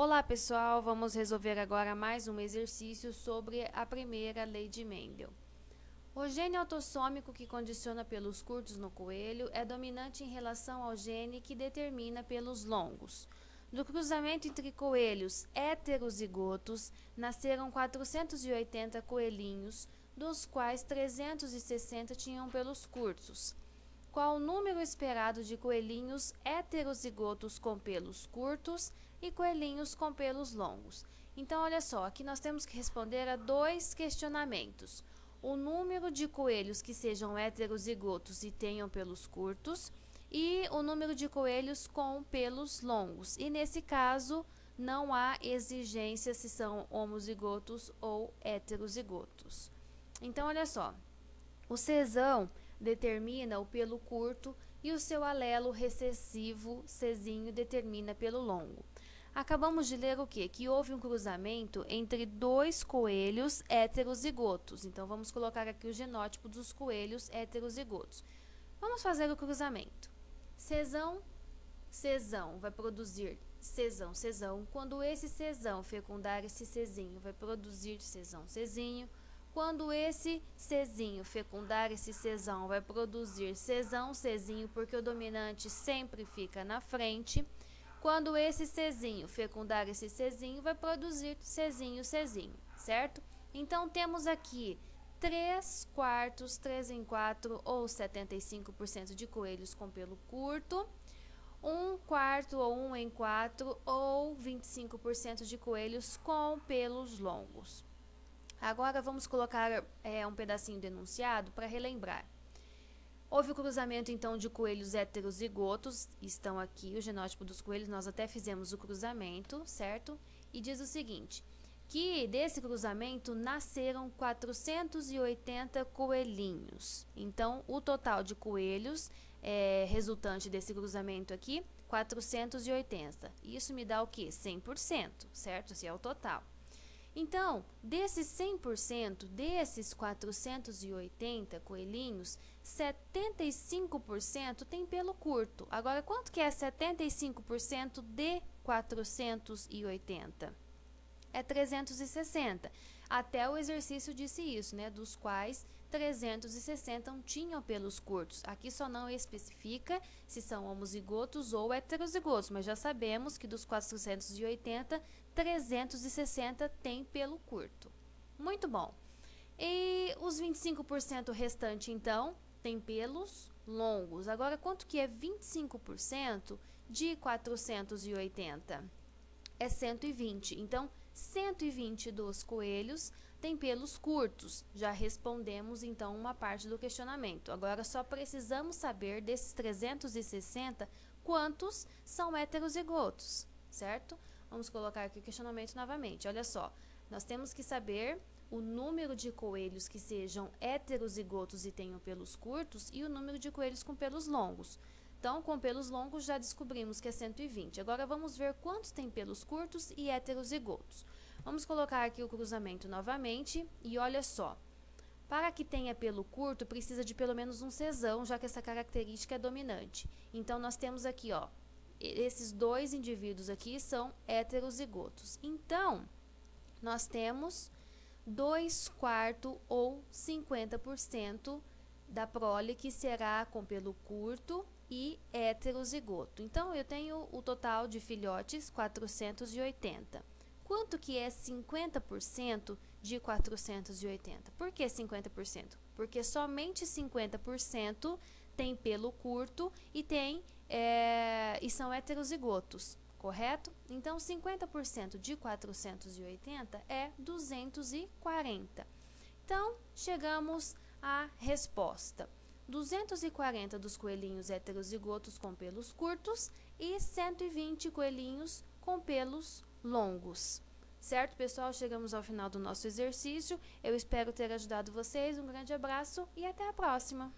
Olá pessoal, vamos resolver agora mais um exercício sobre a primeira lei de Mendel. O gene autossômico que condiciona pelos curtos no coelho é dominante em relação ao gene que determina pelos longos. Do cruzamento entre coelhos heterozigotos, nasceram 480 coelhinhos, dos quais 360 tinham pelos curtos. Qual o número esperado de coelhinhos heterozigotos com pelos curtos e coelhinhos com pelos longos? Então, olha só, aqui nós temos que responder a dois questionamentos. O número de coelhos que sejam heterozigotos e tenham pelos curtos e o número de coelhos com pelos longos. E nesse caso, não há exigência se são homozigotos ou heterozigotos. Então, olha só, o cesão determina o pelo curto e o seu alelo recessivo, Czinho, determina pelo longo. Acabamos de ler o quê? Que houve um cruzamento entre dois coelhos heterozigotos. Então, vamos colocar aqui o genótipo dos coelhos heterozigotos. Vamos fazer o cruzamento. Cesão, cesão vai produzir cesão, cesão. Quando esse cesão fecundar esse Czinho, vai produzir cesão, Czinho. Quando esse Czinho fecundar esse cesão, vai produzir cesão, Czinho, porque o dominante sempre fica na frente. Quando esse Czinho fecundar esse Czinho, vai produzir Czinho, Czinho, certo? Então, temos aqui 3 quartos, 3 em 4 ou 75% de coelhos com pelo curto, 1 quarto ou 1 em 4 ou 25% de coelhos com pelos longos. Agora, vamos colocar um pedacinho do enunciado para relembrar. Houve o cruzamento, então, de coelhos heterozigotos, estão aqui o genótipo dos coelhos, nós até fizemos o cruzamento, certo? E diz o seguinte, que desse cruzamento nasceram 480 coelhinhos. Então, o total de coelhos resultante desse cruzamento aqui, 480. Isso me dá o quê? 100%, certo? Esse é o total. Então, desses 100%, desses 480 coelhinhos, 75% tem pelo curto. Agora, quanto que é 75% de 480? É 360. Até o exercício disse isso, né? Dos quais 360 tinham pelos curtos. Aqui só não especifica se são homozigotos ou heterozigotos, mas já sabemos que dos 480, 360 tem pelo curto. Muito bom. E os 25% restante, então, tem pelos longos. Agora, quanto que é 25% de 480? É 120. Então, 120 dos coelhos tem pelos curtos. Já respondemos, então, uma parte do questionamento. Agora, só precisamos saber desses 360 quantos são heterozigotos, certo? Vamos colocar aqui o questionamento novamente. Olha só, nós temos que saber o número de coelhos que sejam heterozigotos e tenham pelos curtos e o número de coelhos com pelos longos. Então, com pelos longos já descobrimos que é 120. Agora, vamos ver quantos tem pelos curtos e heterozigotos. Vamos colocar aqui o cruzamento novamente e olha só. Para que tenha pelo curto, precisa de pelo menos um cesão, já que essa característica é dominante. Então, nós temos aqui, ó, esses dois indivíduos aqui são heterozigotos. Então, nós temos 2 quartos ou 50% da prole que será com pelo curto e heterozigoto. Então, eu tenho o total de filhotes, 480. Quanto que é 50% de 480? Por que 50%? Porque somente 50% tem pelo curto e são heterozigotos, correto? Então, 50% de 480 é 240. Então, chegamos à resposta. 240 dos coelhinhos heterozigotos com pelos curtos e 120 coelhinhos com pelos longos. Certo, pessoal? Chegamos ao final do nosso exercício. Eu espero ter ajudado vocês. Um grande abraço e até a próxima!